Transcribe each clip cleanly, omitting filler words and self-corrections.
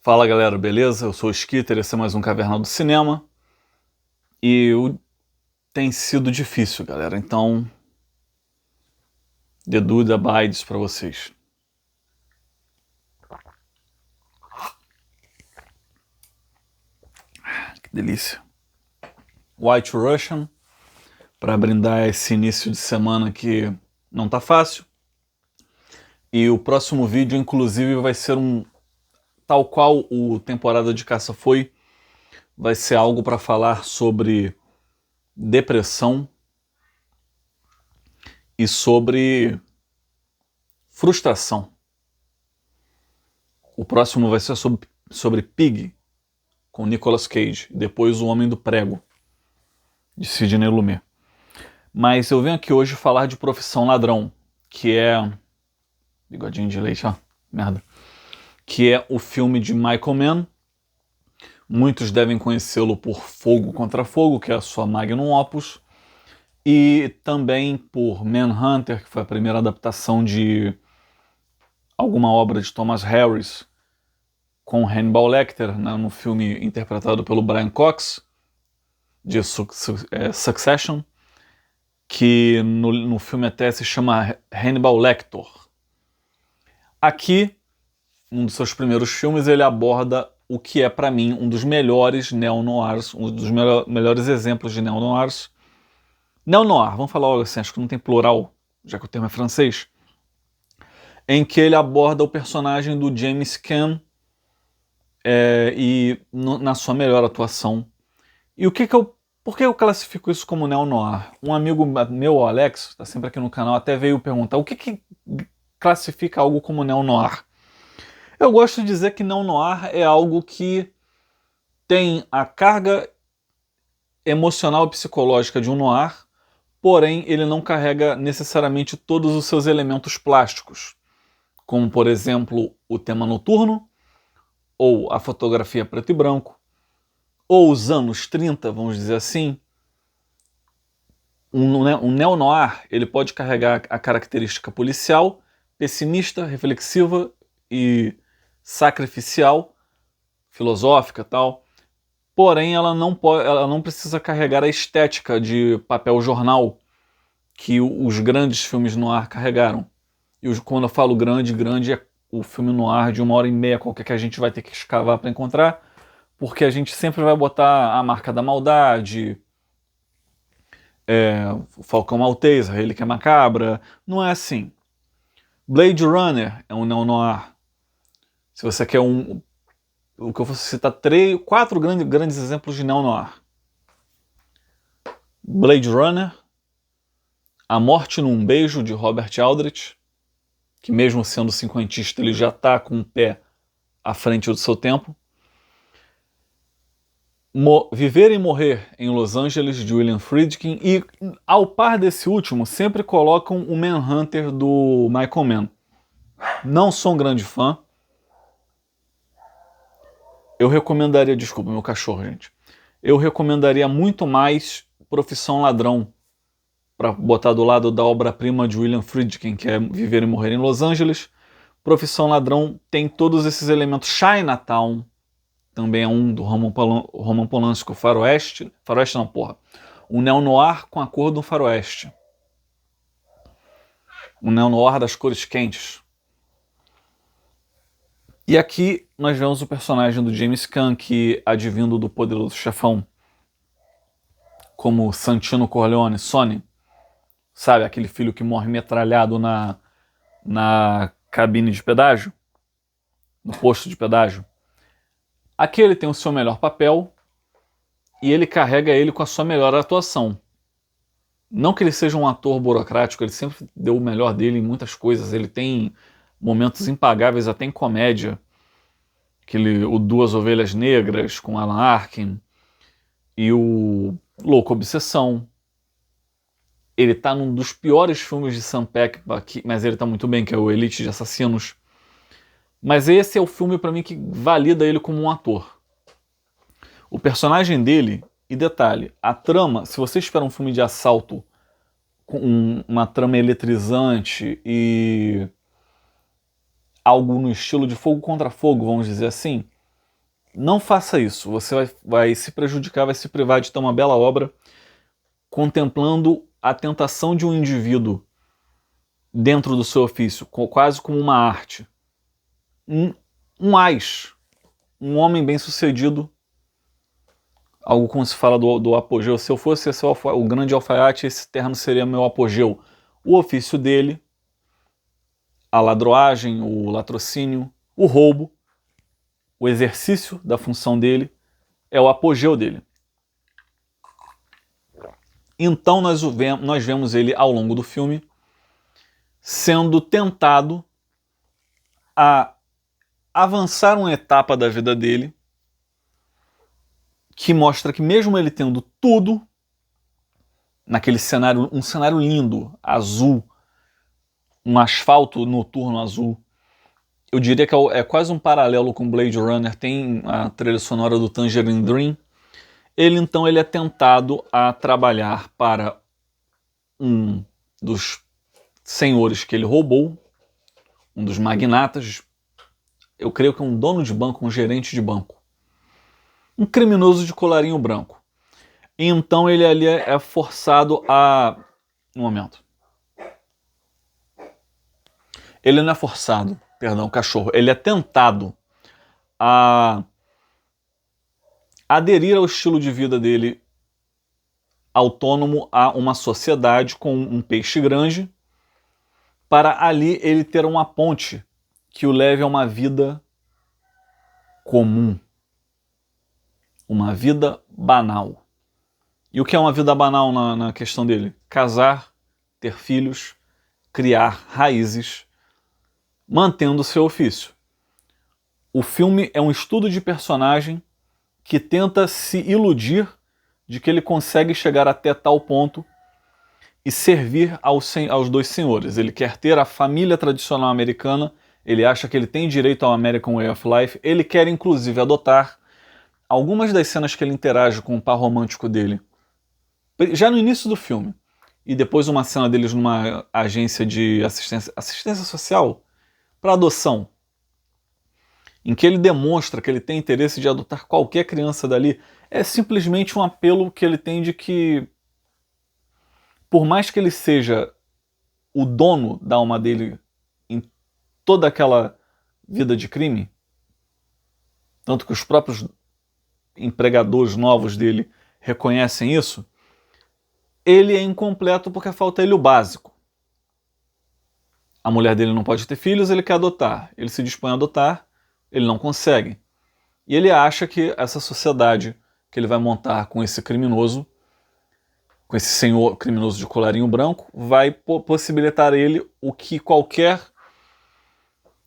Fala galera, beleza? Eu sou o Skitter, esse é mais um Caverna do Cinema. E tem sido difícil, galera, então The Dude Abides pra vocês. Que delícia. White Russian, para brindar esse início de semana que não tá fácil. E o próximo vídeo, inclusive, vai ser tal qual o Temporada de Caça foi, vai ser algo para falar sobre depressão e sobre frustração. O próximo vai ser sobre Pig, com Nicolas Cage, depois O Homem do Prego, de Sidney Lumet. Mas eu venho aqui hoje falar de Profissão Ladrão, que é... bigodinho de leite, ó, merda. Que é o filme de Michael Mann. Muitos devem conhecê-lo por Fogo contra Fogo, que é a sua magnum opus, e também por Manhunter, que foi a primeira adaptação de alguma obra de Thomas Harris, com Hannibal Lecter, né, no filme interpretado pelo Brian Cox, de Succession, que no filme até se chama Hannibal Lecter. Aqui, um dos seus primeiros filmes, ele aborda o que é, para mim, um dos melhores neo-noirs, um dos melhores exemplos de neo-noirs. Neo-noir, vamos falar logo assim, acho que não tem plural, já que o termo é francês, em que ele aborda o personagem do James Caan na sua melhor atuação. E por que eu classifico isso como neo-noir? Um amigo meu, o Alex, está sempre aqui no canal, até veio perguntar o que classifica algo como neo-noir. Eu gosto de dizer que neo-noir é algo que tem a carga emocional e psicológica de um noir, porém ele não carrega necessariamente todos os seus elementos plásticos, como por exemplo o tema noturno, ou a fotografia preto e branco, ou os anos 30, vamos dizer assim. Um neo-noir ele pode carregar a característica policial, pessimista, reflexiva e sacrificial, filosófica e tal, porém ela não precisa carregar a estética de papel jornal que os grandes filmes noir carregaram. E quando eu falo grande é o filme noir de 1h30 qualquer que a gente vai ter que escavar para encontrar, porque a gente sempre vai botar a Marca da Maldade, o Falcão Maltese, a Relíquia Macabra. Não é assim. Blade Runner é um neo-noir. Se você quer o que eu vou citar, 4 grandes exemplos de neo-noir. Blade Runner, A Morte num Beijo, de Robert Aldrich, que mesmo sendo cinquentista, ele já está com o pé à frente do seu tempo. Viver e Morrer em Los Angeles, de William Friedkin, e ao par desse último, sempre colocam o Manhunter do Michael Mann. Não sou um grande fã. Eu recomendaria, desculpa, meu cachorro, gente. Eu recomendaria muito mais Profissão Ladrão, para botar do lado da obra-prima de William Friedkin, que é Viver e Morrer em Los Angeles. Profissão Ladrão tem todos esses elementos. Chinatown também é um do Roman Polanski, o faroeste não, porra. O neo-noir com a cor do faroeste. O neo-noir das cores quentes. E aqui nós vemos o personagem do James Caan, que, advindo do Poderoso Chefão, como Santino Corleone, Sonny, sabe, aquele filho que morre metralhado na cabine de pedágio, no posto de pedágio. Aqui ele tem o seu melhor papel e ele carrega ele com a sua melhor atuação. Não que ele seja um ator burocrático, ele sempre deu o melhor dele em muitas coisas. Ele tem momentos impagáveis até em comédia. O Duas Ovelhas Negras, com Alan Arkin, e o Louco Obsessão. Ele tá num dos piores filmes de Sam Peckinpah, mas ele tá muito bem, que é o Elite de Assassinos. Mas esse é o filme para mim que valida ele como um ator. O personagem dele, e detalhe, a trama, se você espera um filme de assalto com uma trama eletrizante e algo no estilo de Fogo contra Fogo, vamos dizer assim, Não faça isso, você vai se prejudicar, vai se privar de ter uma bela obra contemplando a tentação de um indivíduo dentro do seu ofício, quase como uma arte. Um ás, um homem bem-sucedido, algo como se fala do apogeu. Se eu fosse o grande alfaiate, esse terno seria meu apogeu. O ofício dele, a ladroagem, o latrocínio, o roubo, o exercício da função dele, é o apogeu dele. Então nós vemos ele ao longo do filme sendo tentado a avançar uma etapa da vida dele que mostra que mesmo ele tendo tudo naquele cenário, um cenário lindo, azul, um asfalto noturno azul, eu diria que é quase um paralelo com Blade Runner, tem a trilha sonora do Tangerine Dream. Ele é tentado a trabalhar para um dos senhores que ele roubou, um dos magnatas, eu creio que é um dono de banco, um gerente de banco, um criminoso de colarinho branco. E então ele ali é forçado a... Um momento. Ele não é forçado, perdão, cachorro. Ele é tentado a aderir ao estilo de vida dele autônomo a uma sociedade com um peixe grande, para ali ele ter uma ponte que o leve a uma vida comum, uma vida banal. E o que é uma vida banal na questão dele? Casar, ter filhos, criar raízes, mantendo seu ofício. O filme é um estudo de personagem que tenta se iludir de que ele consegue chegar até tal ponto e servir aos dois senhores. Ele quer ter a família tradicional americana, ele acha que ele tem direito ao American Way of Life, ele quer inclusive adotar. Algumas das cenas que ele interage com o par romântico dele, já no início do filme, e depois uma cena deles numa agência de assistência social para adoção, em que ele demonstra que ele tem interesse de adotar qualquer criança dali, é simplesmente um apelo que ele tem de que, por mais que ele seja o dono da alma dele em toda aquela vida de crime, tanto que os próprios empregadores novos dele reconhecem isso, ele é incompleto porque falta ele o básico. A mulher dele não pode ter filhos, ele quer adotar. Ele se dispõe a adotar, ele não consegue. E ele acha que essa sociedade que ele vai montar com esse criminoso, com esse senhor criminoso de colarinho branco, vai possibilitar a ele o que qualquer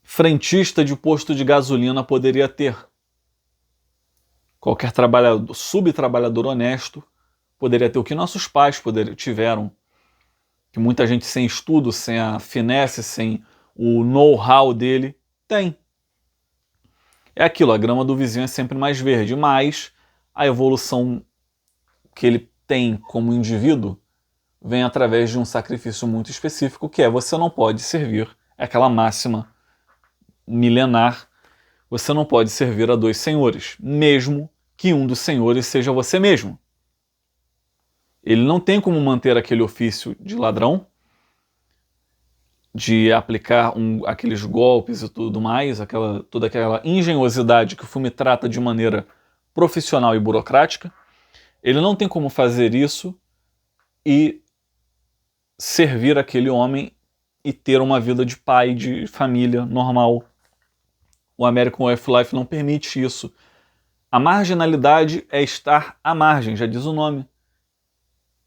frentista de posto de gasolina poderia ter. Qualquer subtrabalhador honesto poderia ter o que nossos pais tiveram, que muita gente sem estudo, sem a finesse, sem o know-how dele, tem. É aquilo, a grama do vizinho é sempre mais verde, mas a evolução que ele tem como indivíduo vem através de um sacrifício muito específico, que é: você não pode servir, é aquela máxima milenar, você não pode servir a dois senhores, mesmo que um dos senhores seja você mesmo. Ele não tem como manter aquele ofício de ladrão, de aplicar aqueles golpes e tudo mais, toda aquela engenhosidade que o filme trata de maneira profissional e burocrática. Ele não tem como fazer isso e servir aquele homem e ter uma vida de pai, de família normal. O American Way of Life não permite isso. A marginalidade é estar à margem, já diz o nome.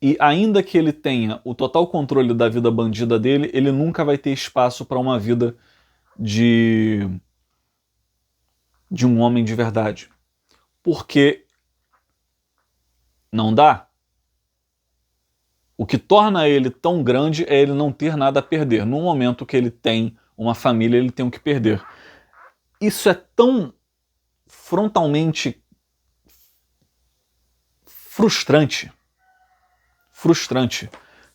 E ainda que ele tenha o total controle da vida bandida dele, ele nunca vai ter espaço para uma vida de um homem de verdade. Porque não dá. O que torna ele tão grande é ele não ter nada a perder. No momento que ele tem uma família, ele tem o que perder. Isso é tão frontalmente frustrante,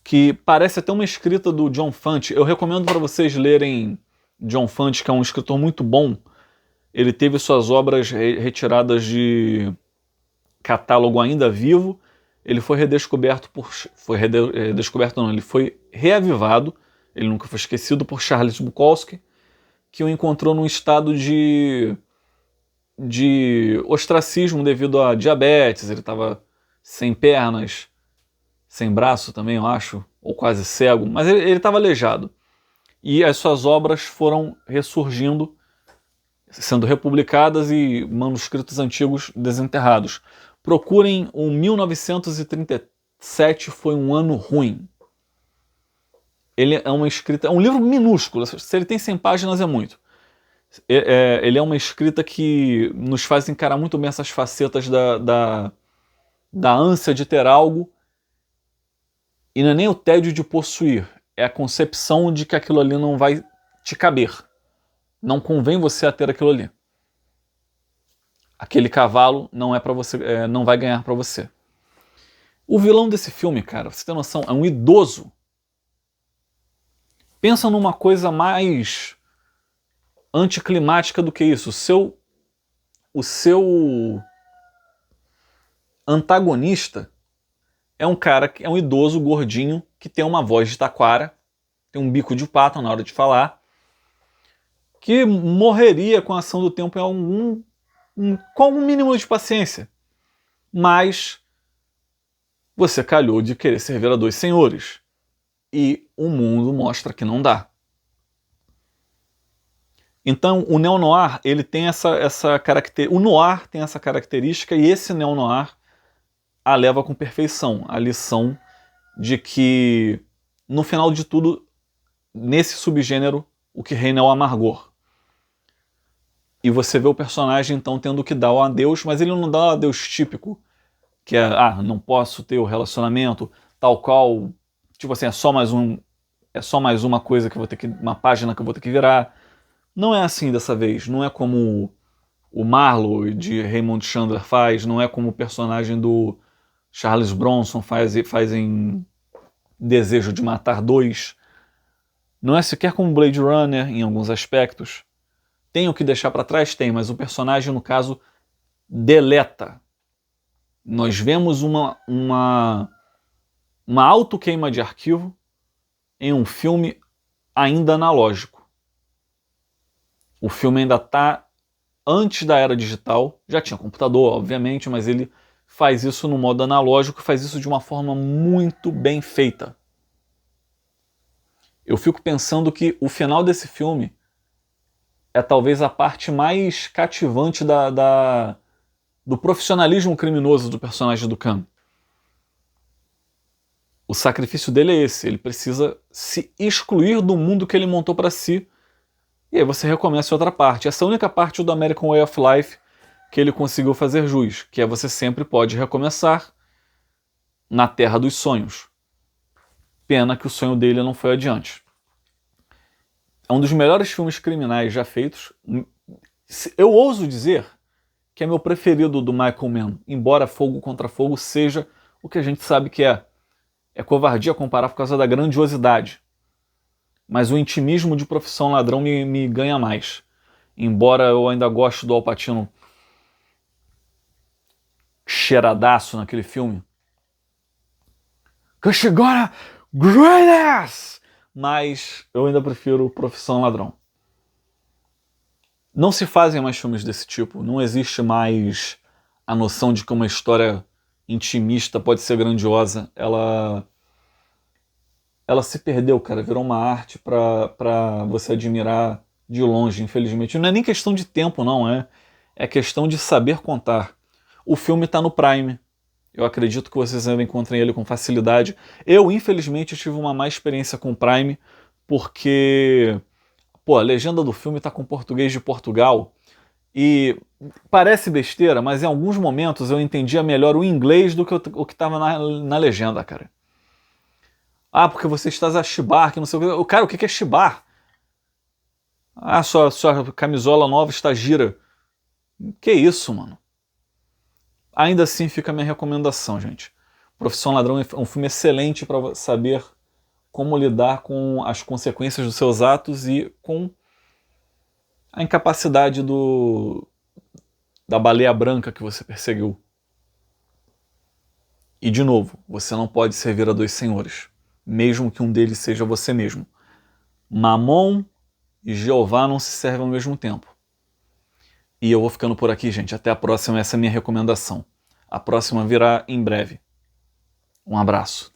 que parece até uma escrita do John Fante. Eu recomendo para vocês lerem John Fante, que é um escritor muito bom, Ele teve suas obras retiradas de catálogo ainda vivo. Ele foi redescoberto redescoberto não, ele foi reavivado, ele nunca foi esquecido, por Charles Bukowski, que o encontrou num estado de ostracismo devido a diabetes. Ele estava sem pernas, sem braço também, eu acho, ou quase cego, mas ele estava aleijado. E as suas obras foram ressurgindo, sendo republicadas, e manuscritos antigos desenterrados. Procurem o 1937, foi um ano ruim. Ele é uma escrita, é um livro minúsculo, se ele tem 100 páginas é muito. Ele é uma escrita que nos faz encarar muito bem essas facetas da ânsia de ter algo, e não é nem o tédio de possuir, é a concepção de que aquilo ali não vai te caber. Não convém você a ter aquilo ali. Aquele cavalo não é para você, não vai ganhar para você. O vilão desse filme, cara, você tem noção, é um idoso. Pensa numa coisa mais anticlimática do que isso. O seu antagonista é um cara que é um idoso gordinho que tem uma voz de taquara, tem um bico de pato na hora de falar, que morreria com a ação do tempo com algum mínimo de paciência. Mas você calhou de querer servir a dois senhores. E o mundo mostra que não dá. Então o neo-noir, ele tem essa característica. O noir tem essa característica, e esse neo-noir a leva com perfeição. A lição de que, no final de tudo, nesse subgênero, o que reina é o amargor. E você vê o personagem, então, tendo que dar o adeus, mas ele não dá o adeus típico, que é, não posso ter o relacionamento, tal qual, tipo assim, é só mais uma coisa que eu vou ter que, uma página que eu vou ter que virar. Não é assim dessa vez, não é como o Marlowe de Raymond Chandler faz, não é como o personagem do Charles Bronson faz em Desejo de Matar 2. Não é sequer como Blade Runner em alguns aspectos. Tem o que deixar para trás? Tem, mas o personagem, no caso, deleta. Nós vemos uma autoqueima de arquivo em um filme ainda analógico. O filme ainda está antes da era digital, já tinha computador, obviamente, mas ele faz isso no modo analógico, faz isso de uma forma muito bem feita. Eu fico pensando que o final desse filme é talvez a parte mais cativante do profissionalismo criminoso do personagem do Khan. O sacrifício dele é esse, ele precisa se excluir do mundo que ele montou para si, e aí você recomeça outra parte. Essa é a única parte do American Way of Life que ele conseguiu fazer jus, que é você sempre pode recomeçar na terra dos sonhos. Pena que o sonho dele não foi adiante. É um dos melhores filmes criminais já feitos. Eu ouso dizer que é meu preferido do Michael Mann, embora Fogo contra Fogo seja o que a gente sabe que é. É covardia comparar por causa da grandiosidade. Mas o intimismo de Profissão Ladrão me ganha mais. Embora eu ainda goste do Al Pacino cheiradaço naquele filme. Que chegou a greatness! Mas eu ainda prefiro Profissão Ladrão. Não se fazem mais filmes desse tipo. Não existe mais a noção de que uma história intimista pode ser grandiosa. Ela se perdeu, cara. Virou uma arte pra você admirar de longe, infelizmente. Não é nem questão de tempo, não. É questão de saber contar. O filme tá no Prime. Eu acredito que vocês ainda encontrem ele com facilidade. Eu, infelizmente, tive uma má experiência com o Prime, porque a legenda do filme tá com português de Portugal, e parece besteira, mas em alguns momentos eu entendia melhor o inglês do que o que estava na legenda, cara. Porque você estás a chibar, que não sei o que. Cara, o que é chibar? Sua camisola nova está gira. Que isso, mano? Ainda assim fica a minha recomendação, gente. Profissão Ladrão é um filme excelente para saber como lidar com as consequências dos seus atos e com A incapacidade da baleia branca que você perseguiu. E de novo, você não pode servir a dois senhores, mesmo que um deles seja você mesmo. Mamon e Jeová não se servem ao mesmo tempo. E eu vou ficando por aqui, gente. Até a próxima, essa é a minha recomendação. A próxima virá em breve. Um abraço.